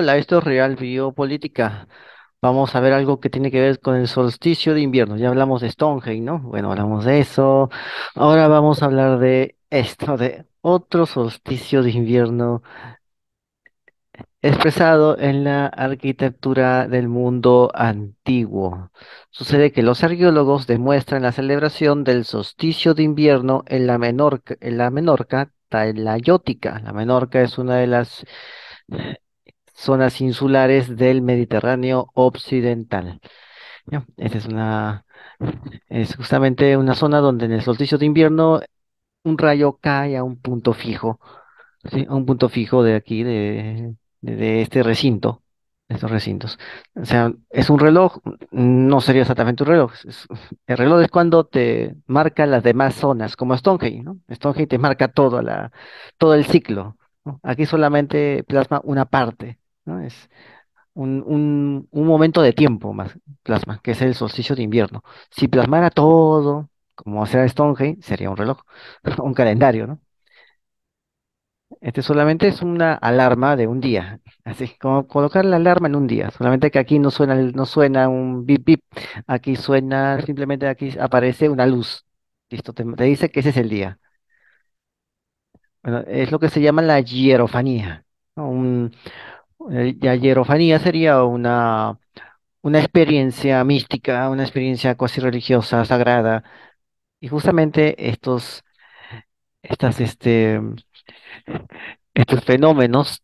Hola, esto es Real Biopolítica. Vamos a ver algo que tiene que ver con el solsticio de invierno. Ya hablamos de Stonehenge, ¿no? Bueno, hablamos de eso. Ahora vamos a hablar de esto, de otro solsticio de invierno expresado en la arquitectura del mundo antiguo. Sucede que los arqueólogos demuestran la celebración del solsticio de invierno en la Menorca talayótica. La Menorca es una de las zonas insulares del Mediterráneo occidental. ¿Ya? Es justamente una zona donde en el solsticio de invierno un rayo cae a un punto fijo, ¿sí? A un punto fijo de aquí, de este recinto, de estos recintos. O sea, es un reloj, no sería exactamente un reloj. El reloj es cuando te marca las demás zonas, como Stonehenge, ¿no? Stonehenge te marca todo el ciclo, ¿no? Aquí solamente plasma una parte, ¿no? Es un momento de tiempo más plasma, que es el solsticio de invierno. Si plasmara todo, como sea Stonehenge, sería un reloj, un calendario, ¿no? Este solamente es una alarma de un día, así como colocar la alarma en un día, solamente que aquí no suena un bip bip, aquí suena, simplemente aquí aparece una luz. Listo, te dice que ese es el día. Bueno, es lo que se llama la hierofanía, ¿no? La hierofanía sería una experiencia mística, una experiencia cuasi religiosa, sagrada, y justamente estas, estos fenómenos,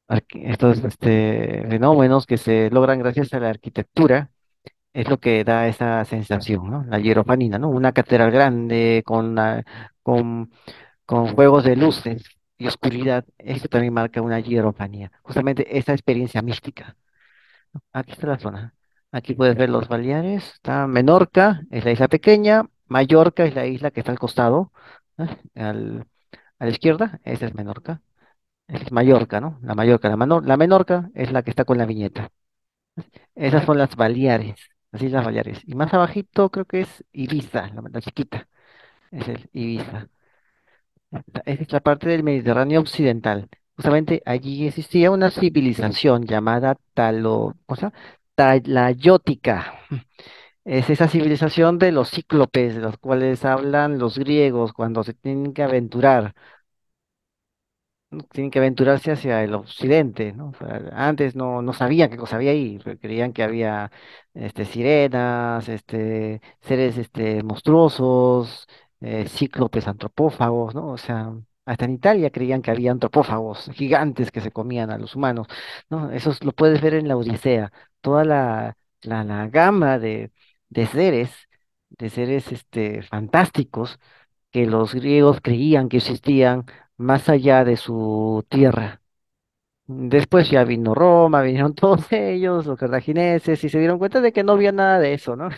estos fenómenos que se logran gracias a la arquitectura, es lo que da esa sensación, ¿no? La hierofanía, ¿no? Una catedral grande con, con juegos de luces y oscuridad, eso también marca una hierofanía, justamente esa experiencia mística. Aquí está la zona. Aquí puedes ver los Baleares. Está Menorca, es la isla pequeña. Mallorca es la isla que está al costado, ¿eh? A la izquierda, esa es Menorca. Esa es Mallorca, ¿no? La Mallorca, la Menorca es la que está con la viñeta. Esas son las Baleares, las Islas Baleares. Y más abajito creo que es Ibiza, la chiquita. Es el Ibiza. Esa es la parte del Mediterráneo occidental. Justamente allí existía una civilización llamada ¿cómo se llama? Talayótica. Es esa civilización de los cíclopes, de los cuales hablan los griegos cuando se tienen que aventurar, ¿no? Tienen que aventurarse hacia el occidente, ¿no? O sea, antes no sabían qué cosa había ahí, creían que había sirenas, seres monstruosos, cíclopes antropófagos, ¿no? O sea, hasta en Italia creían que había antropófagos gigantes que se comían a los humanos, ¿no? Eso lo puedes ver en la Odisea, toda la gama de seres, de seres fantásticos que los griegos creían que existían más allá de su tierra. Después ya vino Roma, vinieron todos ellos, los cartagineses, y se dieron cuenta de que no había nada de eso, ¿no?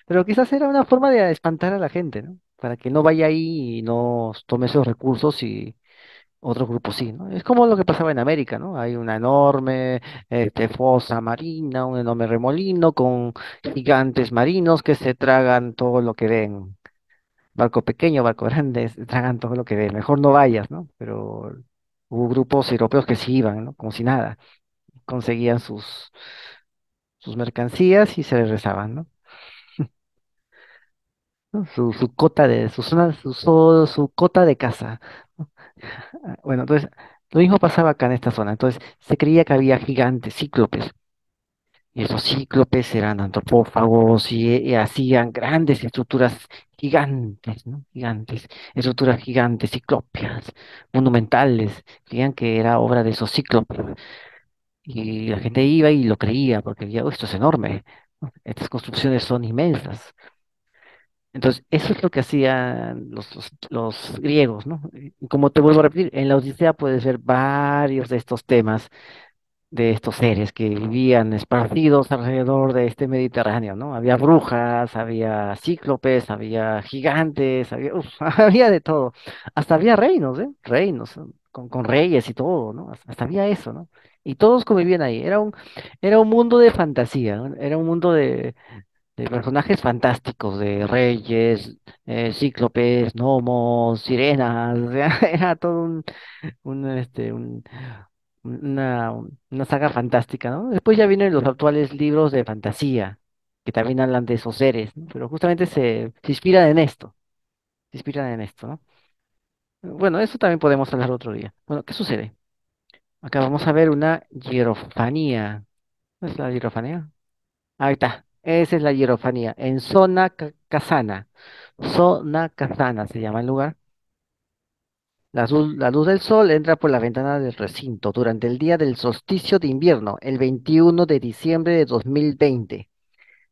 Pero quizás era una forma de espantar a la gente, ¿no? Para que no vaya ahí y no tome esos recursos y otros grupos sí, ¿no? Es como lo que pasaba en América, ¿no? Hay una enorme fosa marina, un enorme remolino con gigantes marinos que se tragan todo lo que ven. Barco pequeño, barco grande, tragan todo lo que ven. Mejor no vayas, ¿no? Pero hubo grupos europeos que sí iban, ¿no? Como si nada. Conseguían sus mercancías y se regresaban, ¿no? ¿No? Su cota de, su zona, su cota de caza, ¿no? Bueno, entonces, lo mismo pasaba acá en esta zona. Entonces, se creía que había gigantes, cíclopes. Y esos cíclopes eran antropófagos y hacían grandes estructuras gigantes, ¿no? Gigantes, estructuras gigantes, ciclópeas, monumentales. Creían que era obra de esos cíclopes. Y la gente iba y lo creía porque decía, "Oh, esto es enorme, ¿no? Estas construcciones son inmensas". Entonces, eso es lo que hacían los griegos, ¿no? Y como te vuelvo a repetir, en la Odisea puedes ver varios de estos temas de estos seres que vivían esparcidos alrededor de este Mediterráneo, ¿no? Había brujas, había cíclopes, había gigantes, había de todo. Hasta había reinos, ¿eh? Reinos, ¿no? Con reyes y todo, ¿no? Hasta había eso, ¿no? Y todos convivían ahí. Era un mundo de fantasía, ¿no? Era un mundo de personajes fantásticos, de reyes, cíclopes, gnomos, sirenas, o sea, era todo un, una, una saga fantástica, ¿no? Después ya vienen los actuales libros de fantasía, que también hablan de esos seres, ¿no? Pero justamente se inspiran en esto, se inspiran en esto, ¿no? Bueno, eso también podemos hablar otro día. Bueno, ¿qué sucede? Acá vamos a ver una hierofanía. ¿No es la hierofanía? Ahí está. Esa es la hierofanía. En zona casana. Zona casana se llama el lugar. La luz del sol entra por la ventana del recinto durante el día del solsticio de invierno, el 21 de diciembre de 2020.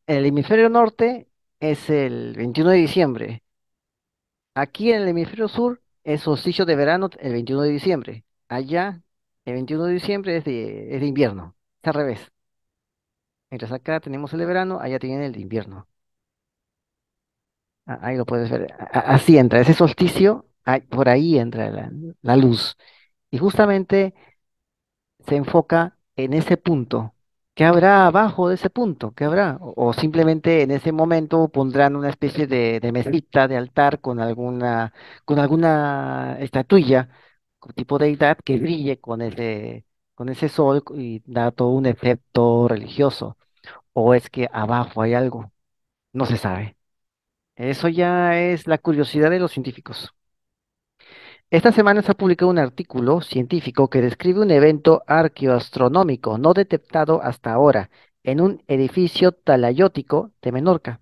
En el hemisferio norte es el 21 de diciembre. Aquí en el hemisferio sur es solsticio de verano el 21 de diciembre. Allá el 21 de diciembre es de invierno. Es al revés. Mientras acá tenemos el de verano, allá tienen el de invierno. Ahí lo puedes ver. Así entra. Ese solsticio, por ahí entra la luz. Y justamente se enfoca en ese punto. ¿Qué habrá abajo de ese punto? ¿Qué habrá? O simplemente en ese momento pondrán una especie de mesita, de altar con alguna estatuilla, con tipo deidad que brille con ese sol y da todo un efecto religioso. ¿O es que abajo hay algo? No se sabe. Eso ya es la curiosidad de los científicos. Esta semana se ha publicado un artículo científico que describe un evento arqueoastronómico no detectado hasta ahora en un edificio talayótico de Menorca.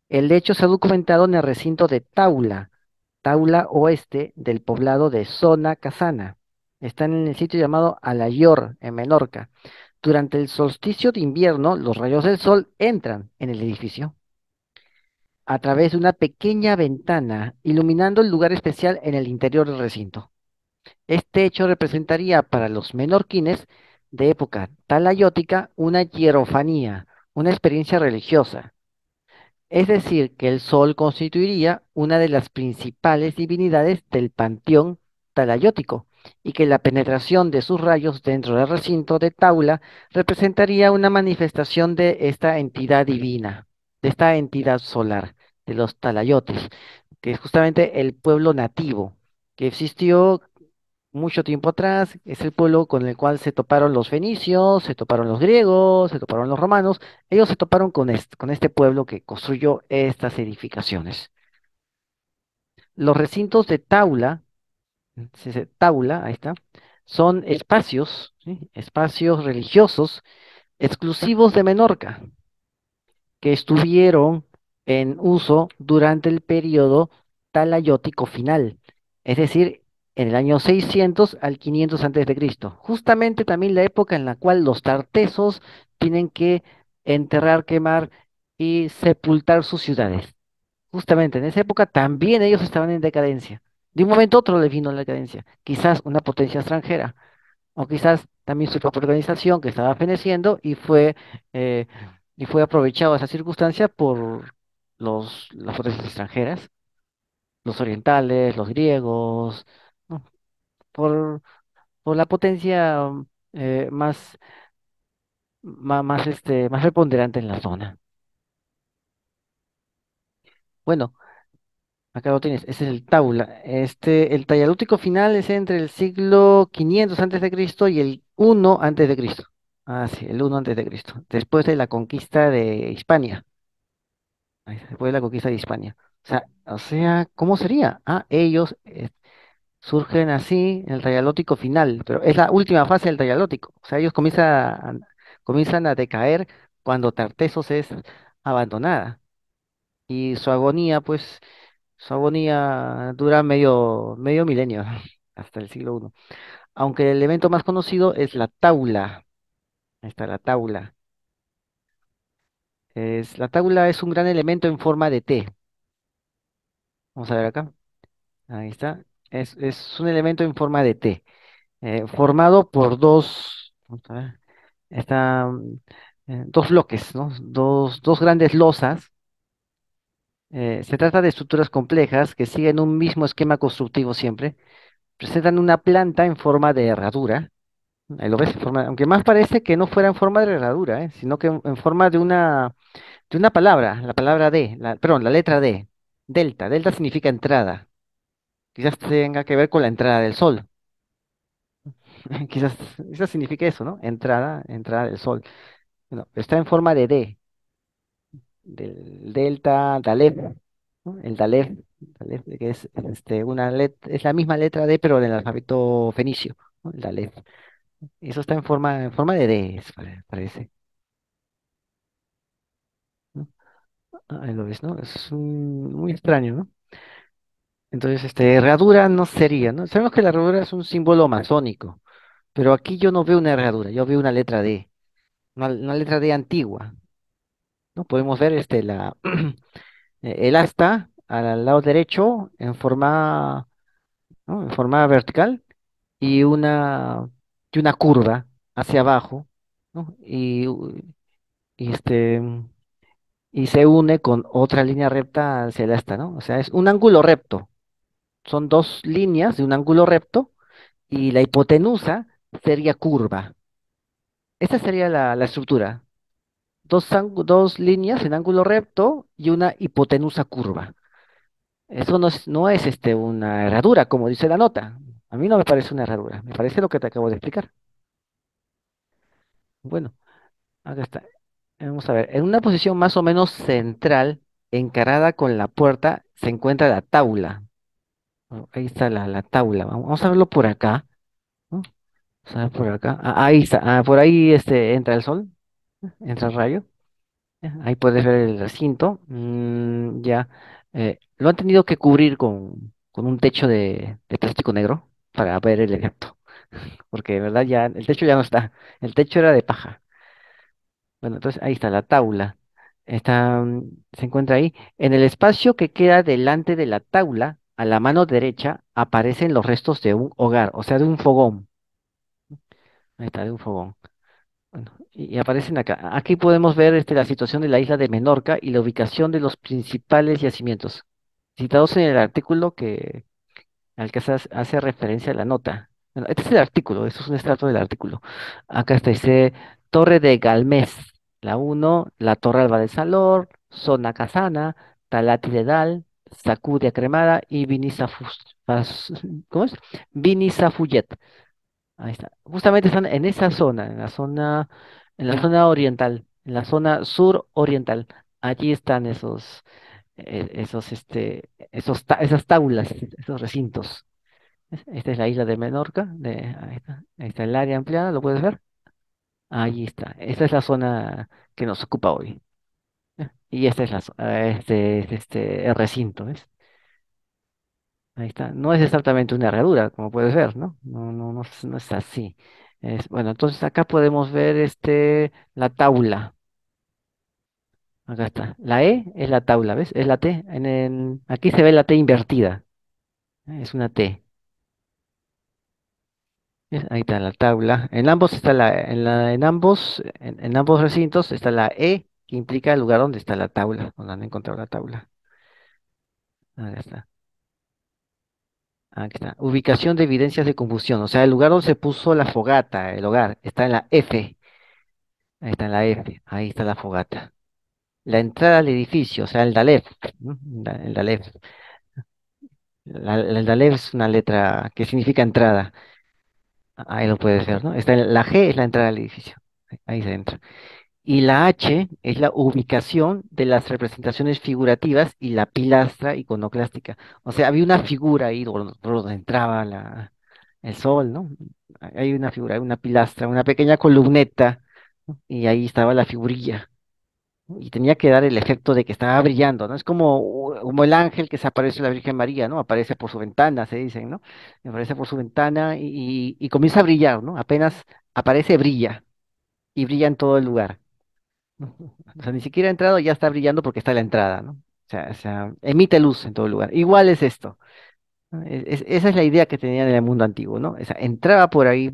El hecho se ha documentado en el recinto de Taula Oeste del poblado de Zona Casana. Está en el sitio llamado Alayor, en Menorca. Durante el solsticio de invierno, los rayos del sol entran en el edificio a través de una pequeña ventana, iluminando el lugar especial en el interior del recinto. Este hecho representaría para los menorquines de época talayótica una hierofanía, una experiencia religiosa. Es decir, que el sol constituiría una de las principales divinidades del panteón talayótico y que la penetración de sus rayos dentro del recinto de Taula representaría una manifestación de esta entidad divina, de esta entidad solar, de los talayotes, que es justamente el pueblo nativo que existió mucho tiempo atrás. Es el pueblo con el cual se toparon los fenicios, se toparon los griegos, se toparon los romanos. Ellos se toparon con este pueblo que construyó estas edificaciones. Los recintos de Taula, Taula, ahí está, son espacios, ¿sí? Espacios religiosos exclusivos de Menorca, que estuvieron en uso durante el periodo talayótico final, es decir, en el año 600 al 500 antes de Cristo. Justamente también la época en la cual los tartesos tienen que enterrar, quemar y sepultar sus ciudades. Justamente en esa época también ellos estaban en decadencia. De un momento a otro les vino la decadencia. Quizás una potencia extranjera o quizás también su propia organización que estaba feneciendo eh, y fue aprovechado esa circunstancia por las potencias extranjeras, los orientales, los griegos, ¿no? por, por la potencia más, más preponderante en la zona. Bueno, acá lo tienes, ese es el Taula. El Tallalútico final es entre el siglo 500 antes de Cristo y el 1 antes de Cristo. Ah, sí, el 1 antes de Cristo, después de la conquista de Hispania. Ahí está, después de la conquista de Hispania. O sea, ¿cómo sería? Ah, ellos surgen así en el Tallalótico final, pero es la última fase del Tallalótico. O sea, ellos comienzan a decaer cuando Tartessos es abandonada. Y su agonía dura medio milenio, hasta el siglo I. Aunque el elemento más conocido es la taula. Ahí está la taula. La taula es un gran elemento en forma de T. Vamos a ver acá. Ahí está. Es un elemento en forma de T, formado por vamos a ver, dos bloques, ¿no? Dos grandes losas. Se trata de estructuras complejas que siguen un mismo esquema constructivo siempre. Presentan una planta en forma de herradura. Ahí lo ves, aunque más parece que no fuera en forma de herradura, sino que en forma de una palabra, la palabra D, perdón, la letra D. Delta. Delta significa entrada. Quizás tenga que ver con la entrada del sol. Quizás, quizás signifique eso, ¿no? Entrada del sol. Bueno, está en forma de D, del delta Dalef, ¿no? El Dalef, que es es la misma letra D, pero en el alfabeto fenicio, ¿no? El Dalef. Eso está en forma de D, parece, ¿no? Ahí lo ves, ¿no? Muy extraño, ¿no? Entonces, herradura no sería, ¿no? Sabemos que la herradura es un símbolo masónico, pero aquí yo no veo una herradura, yo veo una letra D, una letra D antigua, ¿no? Podemos ver el asta al lado derecho en forma, ¿no? En forma vertical y y una curva hacia abajo, ¿no? Y y se une con otra línea recta hacia el asta, ¿no? O sea, es un ángulo recto. Son dos líneas de un ángulo recto y la hipotenusa sería curva. Esa sería la estructura. Dos líneas en ángulo recto y una hipotenusa curva. Eso no es una herradura, como dice la nota. A mí no me parece una herradura, me parece lo que te acabo de explicar. Bueno, acá está. Vamos a ver, en una posición más o menos central, encarada con la puerta, se encuentra la taula. Oh, ahí está la taula. Vamos a verlo por acá, ¿no? Vamos a ver por acá. Ah, ahí está. Ah, por ahí entra el sol, entra el rayo. Ya, ahí puedes ver el recinto. Ya. Lo han tenido que cubrir con un techo de plástico negro para ver el efecto. Porque de verdad ya el techo ya no está. El techo era de paja. Bueno, entonces ahí está la tabla. Se encuentra ahí. En el espacio que queda delante de la tabla, a la mano derecha, aparecen los restos de un hogar, o sea, de un fogón. Ahí está, de un fogón. Bueno, y aparecen acá. Aquí podemos ver la situación de la isla de Menorca y la ubicación de los principales yacimientos, citados en el artículo al que hace referencia la nota. Bueno, este es el artículo, esto es un extracto del artículo. Acá está, dice Torre de Galmés, la uno, la Torre Alba de Salor, Zona Casana, Talati de Dal, Sacudia Cremada y ¿cómo es? Vinisafuyet. Ahí está. Justamente están en esa zona, en la zona oriental, en la zona sur oriental. Allí están esas taulas, esos recintos. Esta es la isla de Menorca, ahí está el área ampliada, ¿lo puedes ver? Ahí está. Esta es la zona que nos ocupa hoy. Y esta es el recinto, ¿ves? Ahí está. No es exactamente una herradura, como puedes ver, ¿no? No es así. Bueno, entonces acá podemos ver la taula. Acá está. La E es la taula, ¿ves? Es la T. Aquí se ve la T invertida. Es una T. ¿Ves? Ahí está la tabla. En ambos está en ambos recintos está la E, que implica el lugar donde está la tabla, donde han encontrado la tabla. Ahí está. Aquí está. Ubicación de evidencias de combustión. O sea, el lugar donde se puso la fogata, el hogar, está en la F. Ahí está en la F. Ahí está la fogata. La entrada al edificio, o sea, el DALEF, ¿no? El DALEF. El DALEF es una letra que significa entrada. Ahí lo puedes ver, ¿no? La G es la entrada al edificio. Ahí se entra. Y la H es la ubicación de las representaciones figurativas y la pilastra iconoclástica. O sea, había una figura ahí por donde entraba el sol, ¿no? Hay una figura, una pilastra, una pequeña columneta, ¿no? Y ahí estaba la figurilla, ¿no? Y tenía que dar el efecto de que estaba brillando, ¿no? Es como el ángel que se aparece a la Virgen María, ¿no? Aparece por su ventana, se dicen, ¿no? Aparece por su ventana y comienza a brillar, ¿no? Apenas aparece, brilla, y brilla en todo el lugar. Ujú. O sea, ni siquiera ha entrado, ya está brillando porque está en la entrada, ¿no? O sea, emite luz en todo lugar. Igual es esto, ¿no? Esa es la idea que tenían en el mundo antiguo, ¿no? O sea, entraba por ahí,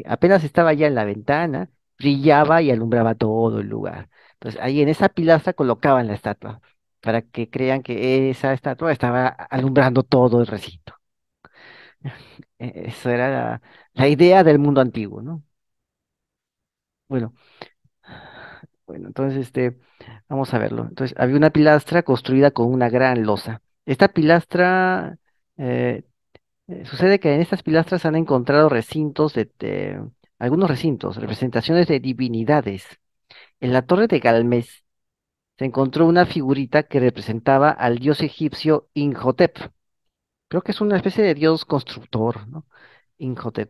apenas estaba ya en la ventana, brillaba y alumbraba todo el lugar. Entonces, ahí en esa pilastra colocaban la estatua, para que crean que esa estatua estaba alumbrando todo el recinto. Eso era la idea del mundo antiguo, ¿no? Bueno. Bueno, entonces vamos a verlo. Entonces, había una pilastra construida con una gran losa. Esta pilastra eh, Sucede que en estas pilastras han encontrado recintos algunos recintos, representaciones de divinidades. En la torre de Galmes se encontró una figurita que representaba al dios egipcio Imhotep. Creo que es una especie de dios constructor, ¿no? Imhotep,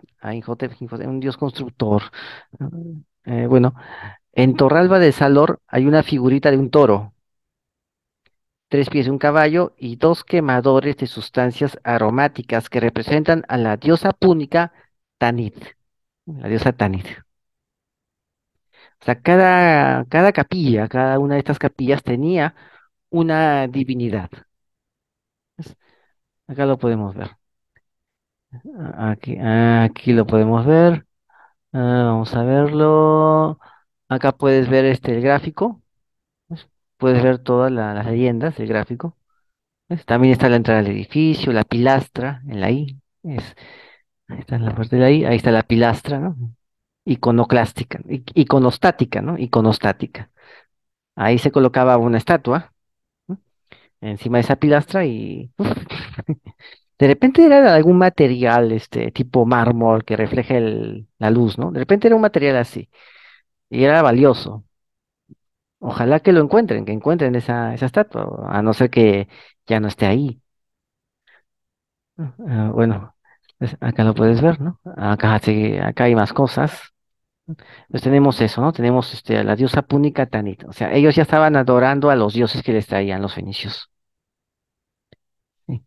un dios constructor. Bueno, en Torralba de Salor hay una figurita de un toro, tres pies de un caballo y dos quemadores de sustancias aromáticas que representan a la diosa púnica Tanit, la diosa Tanit. O sea, cada capilla, cada una de estas capillas tenía una divinidad. ¿Ves? Acá lo podemos ver. Aquí lo podemos ver. Vamos a verlo. Acá puedes ver el gráfico. ¿Ves? Puedes ver todas las leyendas del gráfico. ¿Ves? También está la entrada del edificio, la pilastra en la I. Ahí está la parte de la I. Ahí está la pilastra, ¿no? Iconoclástica, iconostática, ¿no? Iconostática. Ahí se colocaba una estatua, ¿no? Encima de esa pilastra y de repente era de algún material, tipo mármol que refleje la luz, ¿no? De repente era un material así y era valioso. Ojalá que lo encuentren, que encuentren esa estatua, a no ser que ya no esté ahí. Bueno, acá lo puedes ver, ¿no? Acá, sí, acá hay más cosas. Pues tenemos eso, ¿no? Tenemos a la diosa púnica Tanit. O sea, ellos ya estaban adorando a los dioses que les traían los fenicios. Sí,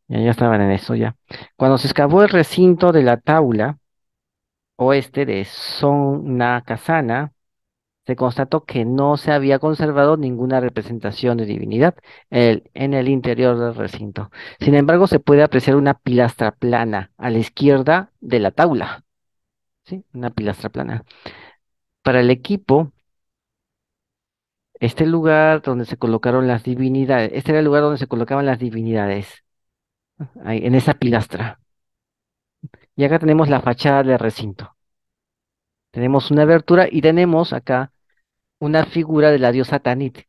ya estaban en eso ya. Cuando se excavó el recinto de la Taula oeste de Sonnacasana, se constató que no se había conservado ninguna representación de divinidad en el interior del recinto. Sin embargo, se puede apreciar una pilastra plana a la izquierda de la taula, ¿sí? Una pilastra plana. Para el equipo, este lugar donde se colocaron las divinidades, este era el lugar donde se colocaban las divinidades, ahí, en esa pilastra. Y acá tenemos la fachada del recinto. Tenemos una abertura y tenemos acá una figura de la diosa Tanit.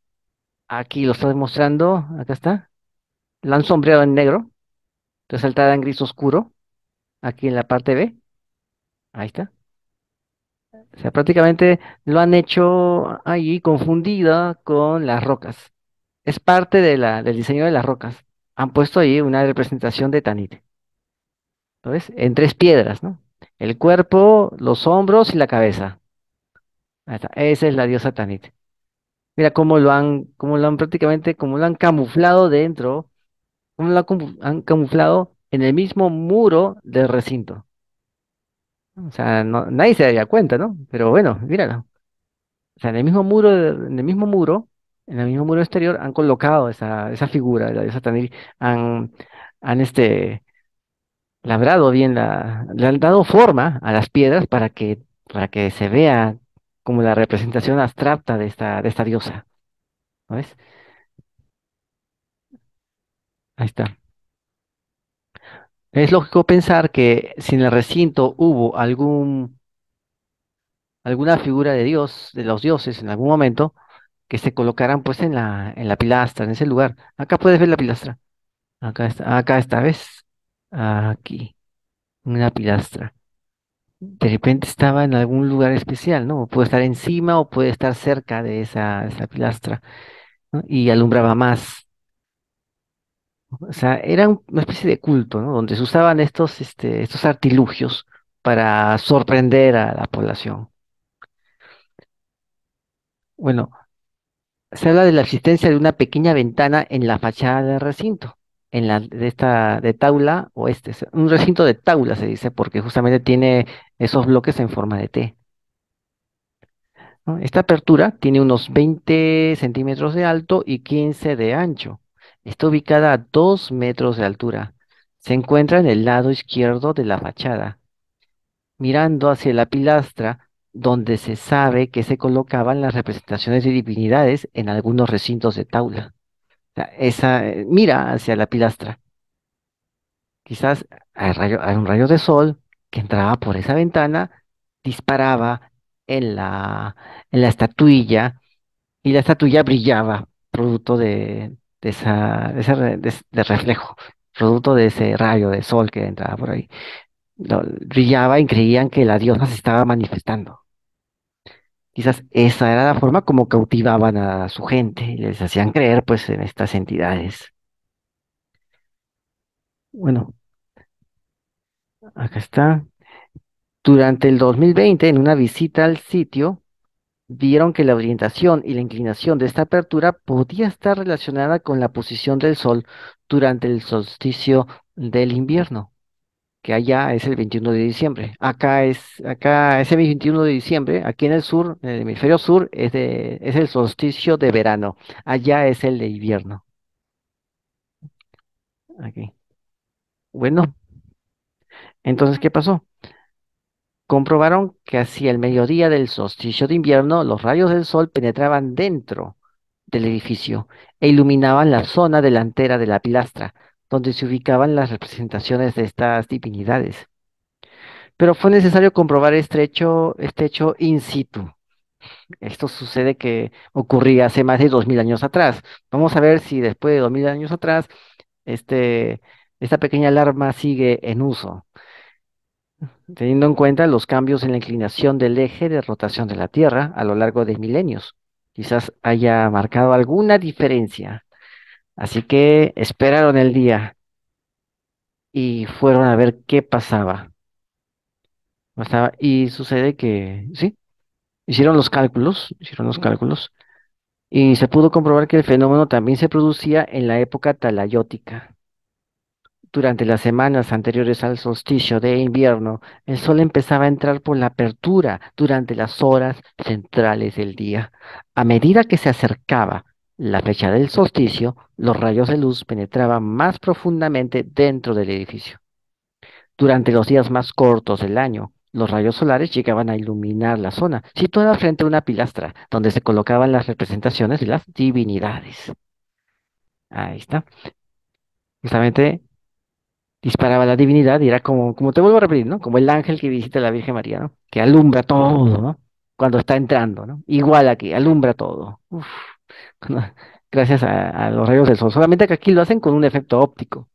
Aquí lo estoy mostrando, acá está. La han sombreado en negro, resaltada en gris oscuro, aquí en la parte B. Ahí está. O sea, prácticamente lo han hecho ahí confundida con las rocas. Es parte del diseño de las rocas. Han puesto ahí una representación de Tanit. ¿Lo ves? En tres piedras, ¿no? El cuerpo, los hombros y la cabeza. Ahí está. Esa es la diosa Tanit. Mira cómo lo han prácticamente, cómo lo han camuflado dentro, cómo lo han camuflado en el mismo muro del recinto. O sea, nadie se daría cuenta, ¿no? Pero bueno, míralo. O sea, en el mismo muro exterior han colocado esa figura de la diosa Tanit. Han, han labrado bien le han dado forma a las piedras para que se vea como la representación abstracta de esta diosa. ¿No ves? Ahí está. Es lógico pensar que si en el recinto hubo alguna figura de Dios, de los dioses en algún momento, que se colocaran pues en la pilastra, en ese lugar. Acá puedes ver la pilastra. Acá está, ¿ves? Aquí, una pilastra. De repente estaba en algún lugar especial, ¿no? Puede estar encima o puede estar cerca de esa pilastra, ¿no? Y alumbraba más. O sea, era una especie de culto, ¿no? Donde se usaban estos artilugios para sorprender a la población. Bueno, se habla de la existencia de una pequeña ventana en la fachada del recinto, de taula oeste. Un recinto de taula se dice porque justamente tiene esos bloques en forma de T, ¿no? Esta apertura tiene unos 20 centímetros de alto y 15 de ancho. Está ubicada a 2 metros de altura. Se encuentra en el lado izquierdo de la fachada, mirando hacia la pilastra donde se sabe que se colocaban las representaciones de divinidades en algunos recintos de taula. Sea, mira hacia la pilastra. Quizás hay un rayo de sol que entraba por esa ventana, disparaba en en la estatuilla y la estatuilla brillaba, producto de esa, de ese de reflejo. producto de ese rayo de sol que entraba por ahí. Brillaba y creían que la diosa se estaba manifestando. Quizás esa era la forma como cautivaban a su gente y les hacían creer pues en estas entidades. Bueno, acá está. Durante el 2020, en una visita al sitio, vieron que la orientación y la inclinación de esta apertura podía estar relacionada con la posición del Sol durante el solsticio del invierno, que allá es el 21 de diciembre. Acá es el 21 de diciembre, aquí en el sur, en el hemisferio sur, es el solsticio de verano, allá es el de invierno. Aquí. Bueno, entonces, ¿qué pasó? Comprobaron que hacia el mediodía del solsticio de invierno, los rayos del sol penetraban dentro del edificio e iluminaban la zona delantera de la pilastra, donde se ubicaban las representaciones de estas divinidades. Pero fue necesario comprobar este hecho in situ. Esto sucede que ocurría hace más de 2000 años atrás. Vamos a ver si después de 2000 años atrás, este, esta pequeña alarma sigue en uso, teniendo en cuenta los cambios en la inclinación del eje de rotación de la Tierra a lo largo de milenios. Quizás haya marcado alguna diferencia. Así que esperaron el día y fueron a ver qué pasaba. Y sucede que, sí, hicieron los cálculos y se pudo comprobar que el fenómeno también se producía en la época talayótica. Durante las semanas anteriores al solsticio de invierno, el sol empezaba a entrar por la apertura durante las horas centrales del día. A medida que se acercaba la fecha del solsticio, los rayos de luz penetraban más profundamente dentro del edificio. Durante los días más cortos del año, los rayos solares llegaban a iluminar la zona, situada frente a una pilastra, donde se colocaban las representaciones de las divinidades. Ahí está. Justamente disparaba la divinidad y era como te vuelvo a repetir, ¿no? Como el ángel que visita a la Virgen María, ¿no? Que alumbra todo, ¿no? Cuando está entrando, ¿no? Igual aquí, alumbra todo. Uf, cuando- gracias a los rayos del sol. Solamente que aquí lo hacen con un efecto óptico,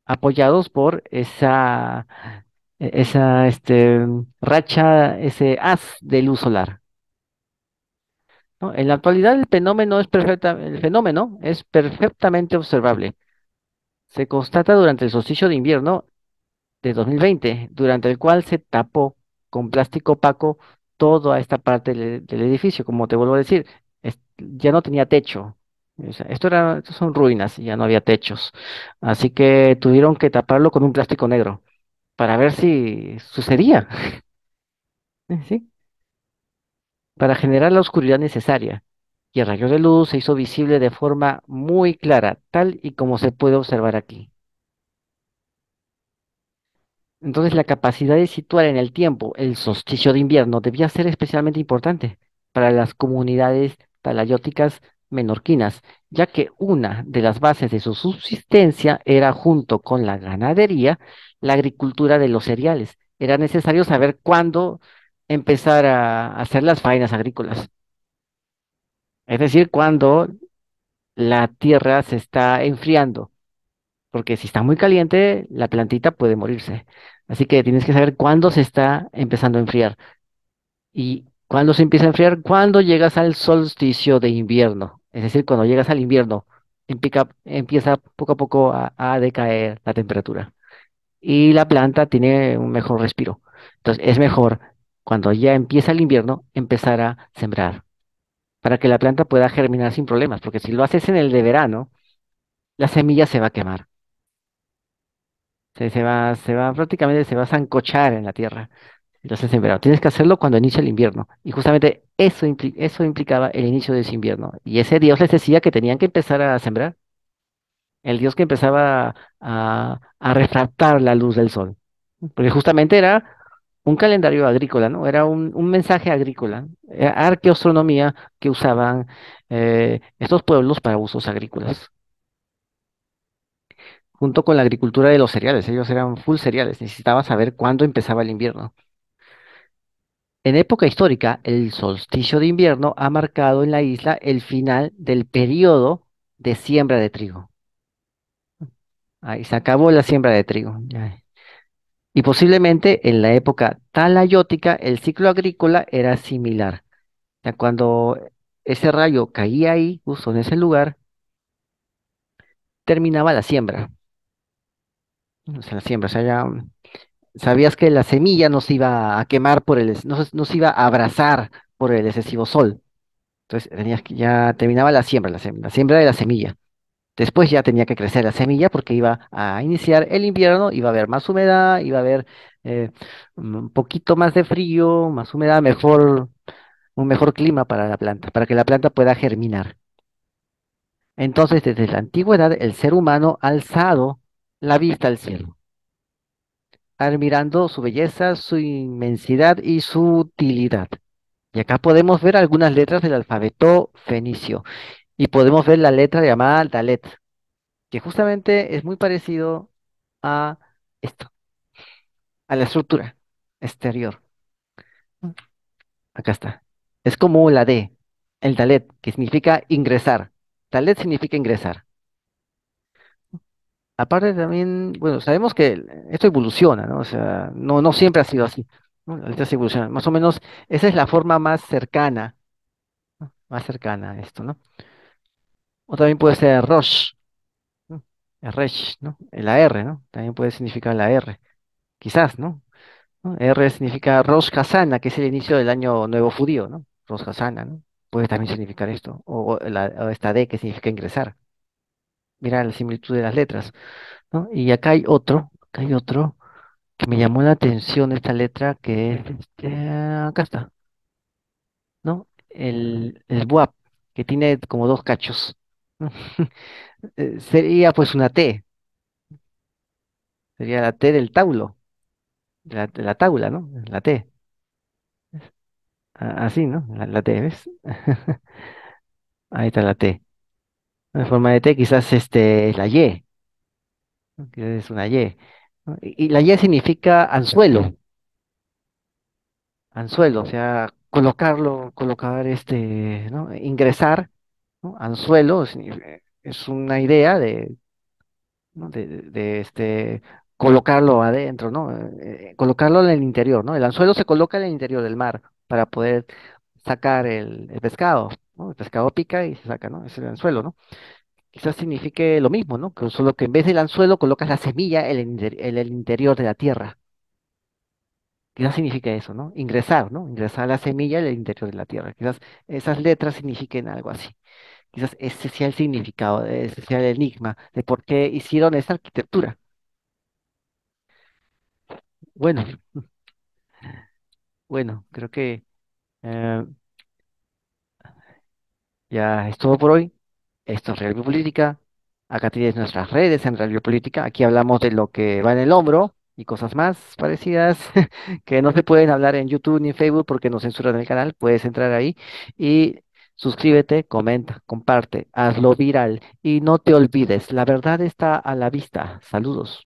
apoyados por esa racha, ese haz de luz solar, ¿no? En la actualidad el fenómeno es perfectamente observable. Se constata durante el solsticio de invierno de 2020, durante el cual se tapó con plástico opaco toda esta parte del edificio. Como te vuelvo a decir, ya no tenía techo. O sea, esto son ruinas y ya no había techos. Así que tuvieron que taparlo con un plástico negro para ver si sucedía, ¿sí? Para generar la oscuridad necesaria. Y el rayo de luz se hizo visible de forma muy clara, tal y como se puede observar aquí. Entonces, la capacidad de situar en el tiempo el solsticio de invierno debía ser especialmente importante para las comunidades talayóticas menorquinas, ya que una de las bases de su subsistencia era, junto con la ganadería, la agricultura de los cereales. Era necesario saber cuándo empezar a hacer las faenas agrícolas, es decir, cuándo la tierra se está enfriando, porque si está muy caliente, la plantita puede morirse. Así que tienes que saber cuándo se está empezando a enfriar. ¿Y cuándo se empieza a enfriar? Cuando llegas al solsticio de invierno. Es decir, cuando llegas al invierno, empieza poco a poco a decaer la temperatura. Y la planta tiene un mejor respiro. Entonces, es mejor cuando ya empieza el invierno empezar a sembrar para que la planta pueda germinar sin problemas, porque si lo haces en el de verano, la semilla se va a quemar. Prácticamente se va a sancochar en la tierra. Entonces, en verano, tienes que hacerlo cuando inicia el invierno. Y justamente eso implicaba el inicio de ese invierno. Y ese Dios les decía que tenían que empezar a sembrar. El Dios que empezaba a refractar la luz del sol. Porque justamente era un calendario agrícola, ¿no? Era un mensaje agrícola, era arqueoastronomía que usaban estos pueblos para usos agrícolas. Junto con la agricultura de los cereales. Ellos eran full cereales, necesitaban saber cuándo empezaba el invierno. En época histórica, el solsticio de invierno ha marcado en la isla el final del periodo de siembra de trigo. Ahí se acabó la siembra de trigo. Ya. Y posiblemente en la época talayótica el ciclo agrícola era similar. Ya cuando ese rayo caía ahí, justo en ese lugar, terminaba la siembra. O sea, la siembra, o sea, ya sabías que la semilla no se iba a quemar por no se iba a abrazar por el excesivo sol. Entonces tenías que ya terminaba la siembra, la siembra de la semilla. Después ya tenía que crecer la semilla porque iba a iniciar el invierno, iba a haber más humedad, iba a haber eh, un poquito más de frío, más humedad, un mejor clima para la planta, para que la planta pueda germinar. Entonces, desde la antigüedad, el ser humano ha alzado la vista al cielo, admirando su belleza, su inmensidad y su utilidad. Y acá podemos ver algunas letras del alfabeto fenicio y podemos ver la letra llamada Dalet, que justamente es muy parecido a esto, a la estructura exterior. Acá está. Es como la D, el Dalet, que significa ingresar. Dalet significa ingresar. Aparte también, bueno, sabemos que esto evoluciona, ¿no? O sea, no siempre ha sido así, ¿no? Las letras evolucionan. Más o menos, esa es la forma más cercana a esto, ¿no? O también puede ser Rosh, ¿no? El Resh, ¿no? La R, ¿no? También puede significar la R, quizás, ¿no? ¿No? R significa Rosh Hashanah, que es el inicio del año nuevo judío, ¿no? Rosh Hashanah, ¿no? Puede también significar esto. O esta D que significa ingresar. Mira la similitud de las letras, ¿no? Y acá hay otro que me llamó la atención esta letra que es, acá está, ¿no? El BUAP, que tiene como dos cachos, ¿no? Sería pues una T, sería la T del taulo, de la tabla, ¿no? La T, así, ¿no? La T, ¿ves? Ahí está la T. En forma de T, quizás la Y, ¿no? Que es una Y, ¿no? Y la Y significa anzuelo, o sea, colocar ¿no? Ingresar, ¿no? Anzuelo es una idea ¿no? Colocarlo adentro, ¿no? Colocarlo en el interior, ¿no? El anzuelo se coloca en el interior del mar para poder sacar el pescado, ¿no? El pescado pica y se saca, ¿no? Es el anzuelo, ¿no? Quizás signifique lo mismo, ¿no? Que solo que en vez del anzuelo colocas la semilla en el interior de la tierra. Quizás significa eso, ¿no? Ingresar, ¿no? Ingresar la semilla en el interior de la tierra. Quizás esas letras signifiquen algo así. Quizás ese sea el significado, ese sea el enigma de por qué hicieron esa arquitectura. Bueno, bueno, creo que eh, ya es todo por hoy. Esto es Real Biopolítica. Acá tienes nuestras redes en Real Biopolítica. Aquí hablamos de lo que va en el hombro y cosas más parecidas que no se pueden hablar en YouTube ni en Facebook porque nos censuran el canal. Puedes entrar ahí y suscríbete, comenta, comparte, hazlo viral y no te olvides. La verdad está a la vista. Saludos.